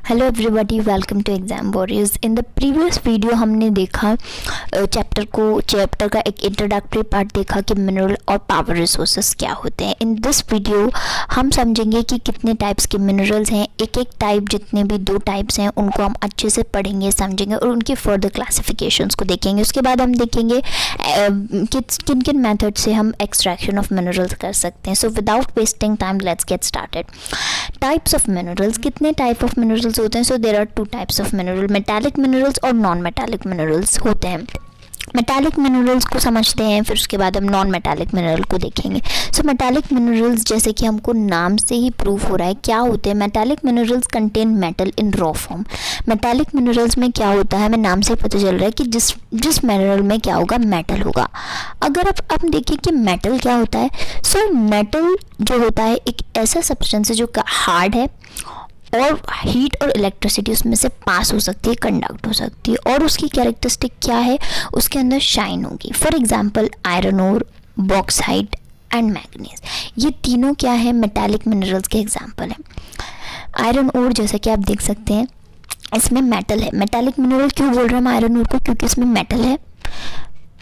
Hello everybody, welcome to exam warriors. In the previous video हमने देखा chapter का एक इंट्रोडक्टरी पार्ट देखा कि मिनरल और पावर रिसोर्सेज क्या होते हैं। इन दिस वीडियो हम समझेंगे कि कितने टाइप्स के मिनरल्स हैं। एक एक टाइप, जितने भी 2 टाइप्स हैं, उनको हम अच्छे से पढ़ेंगे, समझेंगे और उनकी फर्दर क्लासिफिकेशंस को देखेंगे। उसके बाद हम देखेंगे कि किन किन मेथड से हम एक्सट्रैक्शन ऑफ मिनरल्स कर सकते हैं। So without wasting time let's get started. Types of minerals, कितने टाइप ऑफ मिनरल्स होते हैं? So there are 2 types of mineral, metallic minerals और नॉन मेटालिक मिनरल्स होते हैं। मेटालिक मिनरल्स को समझते हैं, फिर उसके बाद हम नॉन मेटालिक मिनरल को देखेंगे। सो मेटालिक मिनरल्स, जैसे कि हमको नाम से ही प्रूफ हो रहा है, क्या होते हैं? मेटालिक मिनरल्स कंटेन मेटल इन रॉ फॉर्म। मेटालिक मिनरल्स में क्या होता है, हमें नाम से पता चल रहा है कि जिस मिनरल में क्या होगा, मेटल होगा। अगर अब देखिए कि मेटल क्या होता है। सो मेटल जो होता है एक ऐसा सब्सटेंस है जो हार्ड है और हीट और इलेक्ट्रिसिटी उसमें से पास हो सकती है, कंडक्ट हो सकती है। और उसकी कैरेक्टरिस्टिक क्या है? उसके अंदर शाइन होगी। For example iron ore, bauxite and manganese, ये तीनों क्या है? मेटालिक मिनरल्स के एग्जांपल हैं। आयरन ओर, जैसा कि आप देख सकते हैं, इसमें मेटल है। मेटालिक मिनरल क्यों बोल रहे हैं हम आयरन ओर को? क्योंकि इसमें मेटल है।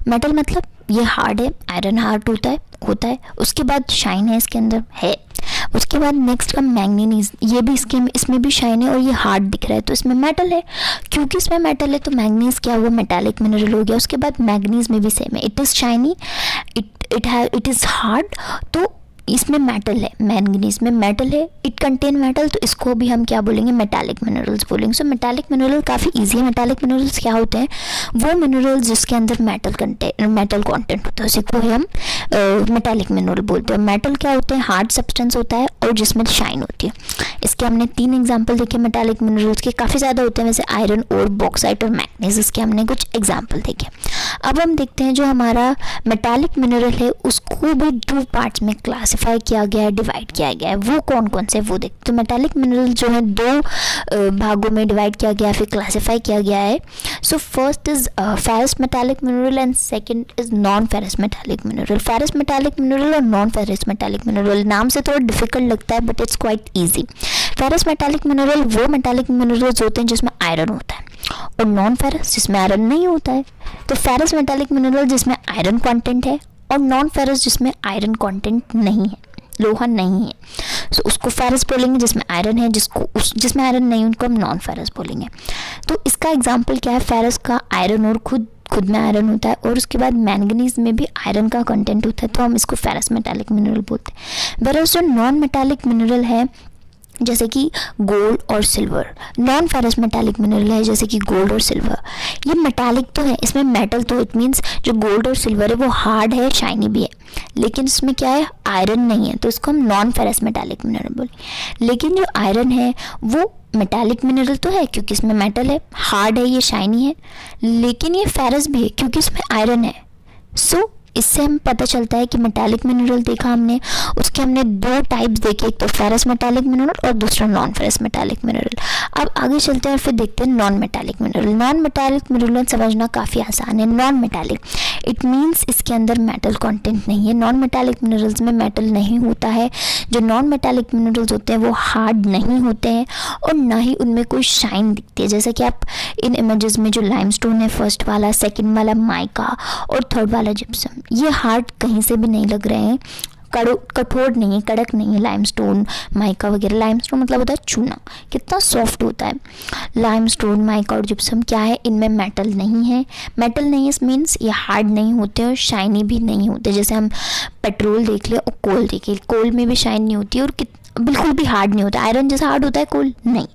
मेटल मतलब ये हार्ड है, आयरन हार्ड होता है। उसके बाद शाइन है, इसके अंदर है। उसके बाद नेक्स्ट का मैंगनीज, ये भी इसमें भी शाइन है और ये हार्ड दिख रहा है, तो इसमें मेटल है। क्योंकि इसमें मेटल है तो मैंगनीज क्या हुआ? मेटालिक मिनरल हो गया। उसके बाद मैंगनीज में भी सेम है, it is shiny, it is hard, तो इसमें मेटल है। मैंगनीज में मेटल है, इट कंटेन मेटल, तो इसको भी हम क्या बोलेंगे? मेटालिक मिनरल्स बोलेंगे। सो मेटालिक मिनरल काफ़ी इजी है। मेटालिक मिनरल्स क्या होते हैं? वो मिनरल्स जिसके अंदर मेटल कंटेंट होता है, उसी को हम मेटालिक मिनरल बोलते हैं। मेटल क्या होते हैं? हार्ड सब्सटेंस होता है और जिसमें शाइन होती है। इसके हमने 3 एग्जाम्पल देखे मेटालिक मिनरल्स के, काफ़ी ज़्यादा होते हैं वैसे, आयरन और बॉक्साइट और मैग्नीज, इसके हमने कुछ एग्जाम्पल देखे। अब हम देखते हैं जो हमारा मेटालिक मिनरल है उसको भी 2 पार्ट्स में क्लासिफाई किया गया है, डिवाइड किया गया है। वो कौन कौन से, वो देखते। तो मेटालिक मिनरल जो है 2 भागों में डिवाइड किया गया है, फिर क्लासिफाई किया गया है। So first is ferrous metallic mineral and second is non ferrous metallic mineral. Ferrous metallic mineral और नॉन फेरस मेटालिक मिनरल, नाम से थोड़ा डिफिकल्ट लगता है but it's quite easy. Ferrous metallic mineral वो मेटालिक मिनरल्स होते हैं जिसमें आयरन होता है, और नॉन फेरस जिसमें आयरन नहीं होता है। तो फेरस मेटालिक मिनरल जिसमें आयरन कंटेंट है और नॉन फेरस जिसमें आयरन कंटेंट नहीं है, लोहा नहीं है, सो उसको फेरस बोलेंगे। जिसमें आयरन है, जिसमें आयरन नहीं, उनको हम नॉन फेरस बोलेंगे। तो इसका एग्जांपल क्या है? फेरस का आयरन और खुद में आयरन होता है, और उसके बाद मैंगनीज में भी आयरन का कंटेंट होता है, तो हम इसको फेरस मेटालिक मिनरल बोलते हैं। वेरस जो नॉन मेटालिक मिनरल है, जैसे कि गोल्ड और silver, non ferrous metallic mineral है जैसे कि गोल्ड और सिल्वर, ये मेटालिक तो है, इसमें मेटल, तो इट मीन्स जो गोल्ड और सिल्वर है वो हार्ड है, शाइनी भी है, लेकिन इसमें क्या है? आयरन नहीं है, तो इसको हम नॉन फेरस मेटालिक मिनरल बोले। लेकिन जो आयरन है वो मेटालिक मिनरल तो है क्योंकि इसमें मेटल है, हार्ड है, ये शाइनी है, लेकिन ये फेरस भी है क्योंकि इसमें आयरन है। सो इससे हम पता चलता है कि मेटालिक मिनरल देखा हमने, उसके हमने 2 टाइप्स देखे, एक तो फेरस मेटालिक मिनरल और दूसरा नॉन फेरस मेटालिक मिनरल। अब आगे चलते हैं और फिर देखते हैं non metallic mineral. Non metallic mineral समझना काफ़ी आसान है। नॉन मेटालिक इट मीन्स इसके अंदर मेटल कंटेंट नहीं है। नॉन मेटालिक मिनरल्स में मेटल नहीं होता है। जो नॉन मेटालिक मिनरल्स होते हैं वो हार्ड नहीं होते हैं और ना ही उनमें कोई शाइन दिखती है। जैसे कि आप इन इमेजेस में जो लाइमस्टोन है, फर्स्ट वाला, सेकेंड वाला माइका और थर्ड वाला जिप्सम, ये हार्ड कहीं से भी नहीं लग रहे हैं, कठोर नहीं है, कड़क नहीं है। लाइमस्टोन, माइका वगैरह, लाइमस्टोन मतलब होता है चूना, कितना सॉफ्ट होता है। लाइमस्टोन, माइका और जिप्सम क्या है? इनमें मेटल नहीं है। मेटल नहीं है मीन्स ये हार्ड नहीं होते और शाइनी भी नहीं होते। जैसे हम पेट्रोल देख ले और कोल देख ले, कोल में भी शाइन नहीं होती और बिल्कुल भी हार्ड नहीं होता। आयरन जैसा हार्ड होता है कोल नहीं,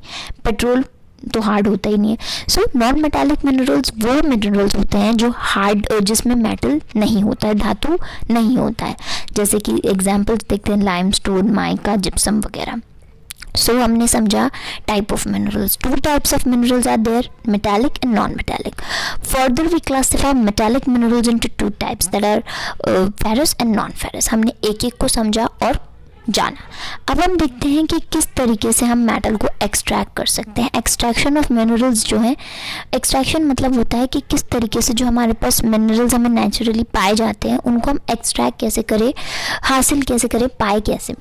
पेट्रोल तो हार्ड होता ही नहीं है। सो नॉन मेटालिक मिनरल्स वो मिनरल्स होते हैं जो हार्ड, जिसमें मेटल नहीं होता है, धातु नहीं होता है। जैसे कि एग्जांपल्स देखते हैं लाइमस्टोन, माइका, जिप्सम वगैरह। सो हमने समझा type of minerals. 2 types of minerals are there, metallic and non metallic. Further we classify metallic minerals into 2 types that are ferrous and non ferrous. हमने एक एक को समझा और जाना। अब हम देखते हैं कि किस तरीके से हम मेटल को एक्सट्रैक्ट कर सकते हैं। एक्सट्रैक्शन ऑफ मिनरल्स जो है, एक्सट्रैक्शन मतलब होता है कि किस तरीके से जो हमारे पास मिनरल्स हमें नेचुरली पाए जाते हैं उनको हम एक्सट्रैक्ट कैसे करें, हासिल कैसे करें, पाए कैसे।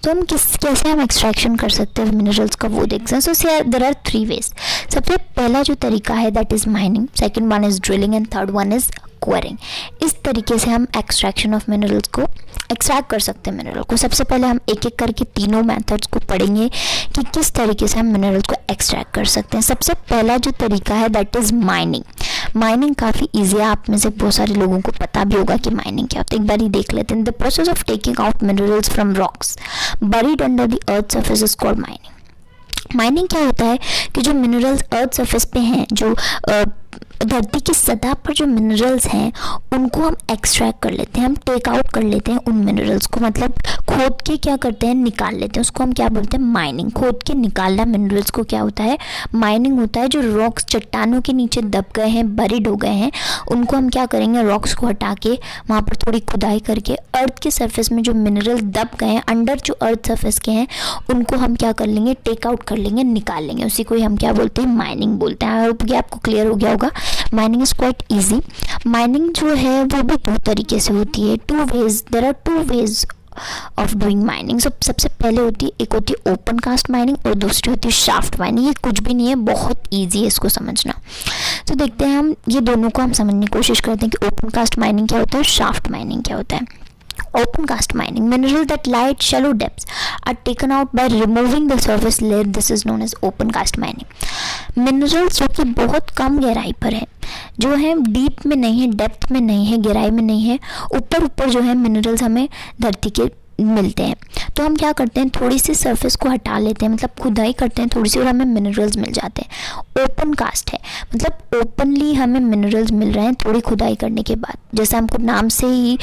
तो हम कैसे हम एक्सट्रैक्शन कर सकते हैं मिनरल्स का वो देखते हैं। So there are 3 ways. सबसे पहला जो तरीका है that is mining, second one is drilling and third one is quarrying. इस तरीके से हम एक्सट्रैक्शन ऑफ मिनरल्स को एक्सट्रैक्ट कर सकते हैं मिनरल को। सबसे पहले हम एक एक करके तीनों मेथड्स को पढ़ेंगे कि किस तरीके से हम मिनरल्स को एक्सट्रैक्ट कर सकते हैं। सबसे पहला जो तरीका है दैट इज़ माइनिंग। माइनिंग काफ़ी ईजी है, आप में से बहुत सारे लोगों को पता भी होगा कि माइनिंग क्या होता है। एक बार ही देख लेते हैं। The process of taking out minerals from rocks buried under the earth surface is called mining. Mining क्या होता है कि जो मिनरल्स अर्थ सरफेस पे हैं, जो धरती की सतह पर जो मिनरल्स हैं उनको हम एक्सट्रैक्ट कर लेते हैं, हम टेक आउट कर लेते हैं उन मिनरल्स को, मतलब खोद के क्या करते हैं, निकाल लेते हैं। उसको हम क्या बोलते हैं, माइनिंग। खोद के निकालना मिनरल्स को क्या होता है, माइनिंग होता है। जो रॉक्स चट्टानों के नीचे दब गए हैं, बरीड हो गए हैं, उनको हम क्या करेंगे, रॉक्स को हटा के वहाँ पर थोड़ी खुदाई करके अर्थ के सरफेस में जो मिनरल दब गए हैं, अंडर जो अर्थ सरफेस के हैं, उनको हम क्या कर लेंगे, टेक आउट कर लेंगे, निकाल लेंगे। उसी को ही हम क्या बोलते हैं, माइनिंग बोलते हैं। और ये आपको क्लियर हो गया होगा। Mining is quite easy. Mining जो है वो भी 2 तरीके से होती है, 2 ways. There are 2 ways of doing mining. सबसे पहले होती है, एक होती है ओपन कास्ट माइनिंग और दूसरी होती है शाफ्ट माइनिंग। ये कुछ भी नहीं है, बहुत ईजी है इसको समझना। तो देखते हैं हम ये दोनों को हम समझने की कोशिश करते हैं कि ओपन कास्ट माइनिंग क्या होता है, शाफ्ट माइनिंग क्या होता है। Open cast mining, mineral that lie at shallow depths are taken out by removing the surface layer. This is known as open cast mining. Minerals जो कि बहुत कम गहराई पर है, जो है डीप में नहीं है, डेप्थ में नहीं है, गहराई में नहीं है, ऊपर जो है मिनरल्स हमें धरती के मिलते हैं। तो हम क्या करते हैं, थोड़ी सी सरफेस को हटा लेते हैं, मतलब खुदाई करते हैं थोड़ी सी और हमें मिनरल्स मिल जाते हैं। ओपन कास्ट है, मतलब ओपनली हमें मिनरल्स मिल रहे हैं थोड़ी खुदाई करने के बाद। जैसे हमको नाम से ही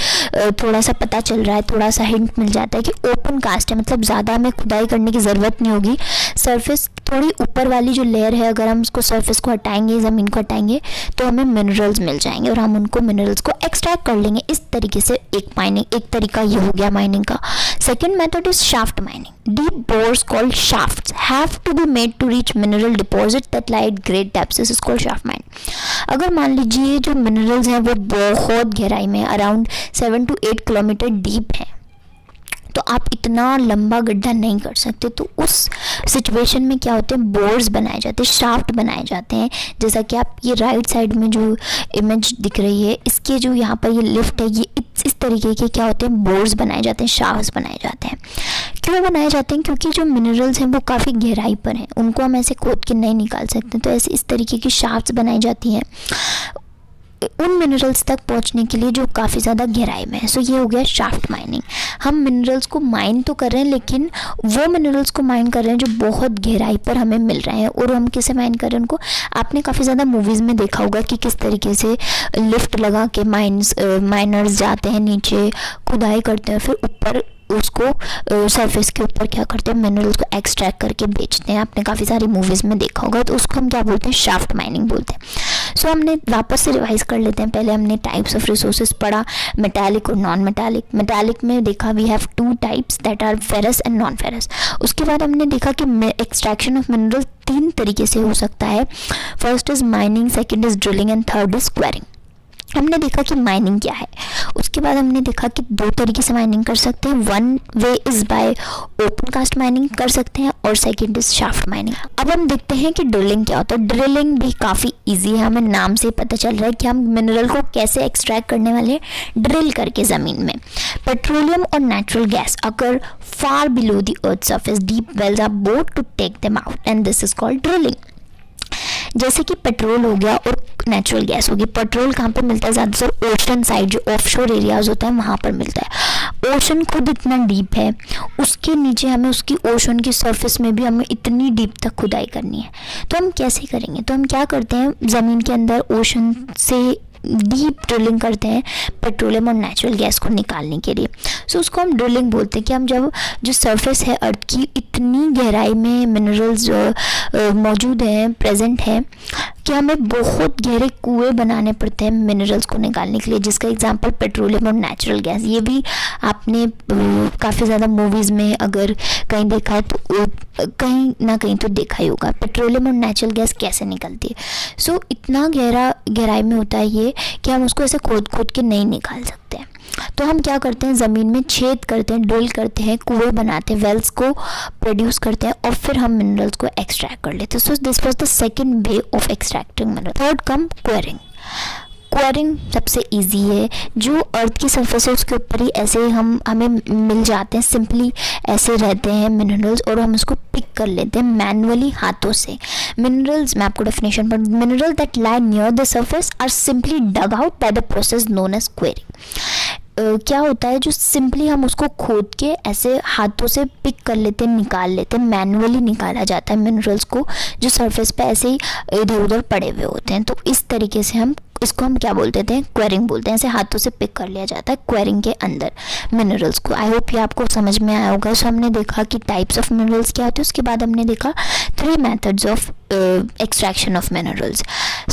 थोड़ा सा पता चल रहा है, थोड़ा सा हिंट मिल जाता है कि ओपन कास्ट है, मतलब ज़्यादा हमें खुदाई करने की ज़रूरत नहीं होगी। सरफेस थोड़ी ऊपर वाली जो लेयर है, अगर हम उसको सरफेस को हटाएंगे, ज़मीन को हटाएंगे, तो हमें मिनरल्स मिल जाएंगे और हम उनको मिनरल्स को एक्सट्रैक्ट कर लेंगे। इस तरीके से एक तरीका ये हो गया माइनिंग का। Second method is shaft mining. Deep bores called shafts have to be made to reach mineral deposits that lie at great depths. This is called shaft mining. अगर मान लीजिए जो मिनरल्स हैं वो बहुत गहराई में, अराउंड 7 to 8 किलोमीटर डीप है, तो आप इतना लंबा गड्ढा नहीं कर सकते। तो उस सिचुएशन में क्या होते हैं, बोर्स बनाए जाते हैं, शाफ्ट बनाए जाते हैं। जैसा कि आप ये राइट साइड में जो इमेज दिख रही है, इसके जो यहाँ पर ये लिफ्ट है, ये इस तरीके के क्या होते हैं, बोर्स बनाए जाते हैं, शाफ्ट्स बनाए जाते हैं। क्यों बनाए जाते हैं, क्योंकि जो मिनरल्स हैं वो काफ़ी गहराई पर हैं, उनको हम ऐसे खोद के नहीं निकाल सकते। तो ऐसे इस तरीके की शाफ्ट्स बनाई जाती हैं उन मिनरल्स तक पहुंचने के लिए जो काफ़ी ज़्यादा गहराई में है। सो ये हो गया शाफ्ट माइनिंग। हम मिनरल्स को माइन तो कर रहे हैं, लेकिन वो मिनरल्स को माइन कर रहे हैं जो बहुत गहराई पर हमें मिल रहे हैं। और हम किसे माइन कर रहे हैं, उनको आपने काफ़ी ज़्यादा मूवीज़ में देखा होगा कि किस तरीके से लिफ्ट लगा के माइनर्स जाते हैं नीचे, खुदाई करते हैं, फिर ऊपर उसको सरफेस के ऊपर क्या करते हैं, मिनरल्स को एक्सट्रैक्ट करके बेचते हैं। आपने काफ़ी सारी मूवीज़ में देखा होगा। तो उसको हम क्या बोलते हैं, शाफ्ट माइनिंग बोलते हैं। सो हमने वापस से रिवाइज कर लेते हैं। पहले हमने टाइप्स ऑफ रिसोर्सेज पढ़ा, मेटालिक और नॉन मेटालिक। मेटालिक में देखा we have 2 types that are ferrous and non ferrous. उसके बाद हमने देखा कि एक्सट्रैक्शन ऑफ मिनरल 3 तरीके से हो सकता है। First is mining, second is drilling and third is quarrying. हमने देखा कि माइनिंग क्या है। उसके बाद हमने देखा कि 2 तरीके से माइनिंग कर सकते हैं। One way is by open cast mining कर सकते हैं और सेकंड इज़ शाफ्ट माइनिंग। अब हम देखते हैं कि ड्रिलिंग क्या होता है। ड्रिलिंग भी काफ़ी इजी है, हमें नाम से पता चल रहा है कि हम मिनरल को कैसे एक्सट्रैक्ट करने वाले हैं, ड्रिल करके ज़मीन में। पेट्रोलियम और natural gas occur far below the earth surface, deep wells are bored to take them out and this is called drilling. जैसे कि पेट्रोल हो गया और नेचुरल गैस होगी। पेट्रोल कहाँ पे मिलता है, ज़्यादातर ओशन साइड, जो ऑफशोर एरियाज होता है वहाँ पर मिलता है। ओशन खुद इतना डीप है, उसके नीचे हमें उसकी ओशन की सरफेस में भी हमें इतनी डीप तक खुदाई करनी है। तो हम कैसे करेंगे, तो हम क्या करते हैं, ज़मीन के अंदर ओशन से डीप ड्रिलिंग करते हैं पेट्रोलियम और नेचुरल गैस को निकालने के लिए। सो उसको हम ड्रिलिंग बोलते हैं कि हम जब जो सरफेस है अर्थ की, इतनी गहराई में मिनरल्स मौजूद हैं, प्रेजेंट हैं, कि हमें बहुत गहरे कुएं बनाने पड़ते हैं मिनरल्स को निकालने के लिए, जिसका एग्जांपल पेट्रोलियम और नेचुरल गैस। ये भी आपने काफ़ी ज़्यादा मूवीज़ में अगर कहीं देखा है तो कहीं ना कहीं तो देखा ही होगा पेट्रोलियम और नेचुरल गैस कैसे निकलती है। सो इतना गहराई में होता है ये कि हम उसको ऐसे खोद के नहीं निकाल सकते हैं। तो हम क्या करते हैं, ज़मीन में छेद करते हैं, ड्रिल करते हैं, कुएं बनाते हैं, वेल्स को प्रोड्यूस करते हैं और फिर हम मिनरल्स को एक्सट्रैक्ट कर लेते हैं। So this was the second way of extracting mineral. Third come quarrying. Quarrying सबसे इजी है, जो अर्थ की सरफेस है उसके ऊपर ही ऐसे हमें मिल जाते हैं, सिंपली ऐसे रहते हैं मिनरल्स और हम उसको पिक कर लेते हैं मैनुअली हाथों से। मिनरल्स, मैं आपको डेफिनेशन पर, mineral that lie near the surface are simply dug out by the process known as quarrying. क्या होता है, जो सिंपली हम उसको खोद के ऐसे हाथों से पिक कर लेते हैं, निकाल लेते हैं, मैनुअली निकाला जाता है मिनरल्स को जो सरफेस पे ऐसे ही इधर उधर पड़े हुए होते हैं। तो इस तरीके से इसको हम क्या बोलते थे, क्वेरिंग बोलते हैं। ऐसे हाथों से पिक कर लिया जाता है क्वेरिंग के अंदर मिनरल्स को। आई होप ये आपको समझ में आया होगा। सो हमने देखा कि टाइप्स ऑफ मिनरल्स क्या होते हैं, उसके बाद हमने देखा 3 methods of extraction of minerals.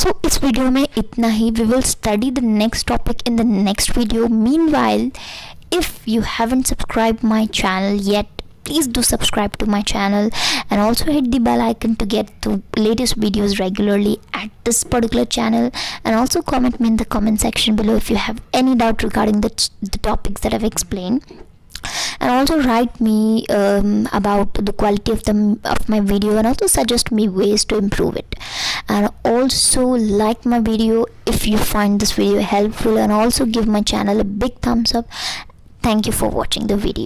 So इस वीडियो में इतना ही। We will study the next topic in the next video. Meanwhile, if you haven't subscribed my channel yet, please do subscribe to my channel and also hit the bell icon to get the latest videos regularly at this particular channel, and also comment me in the comment section below if you have any doubt regarding the topics that I've explained, and also write me about the quality of my video, and also suggest me ways to improve it, and also like my video if you find this video helpful, and also give my channel a big thumbs up. Thank you for watching the video.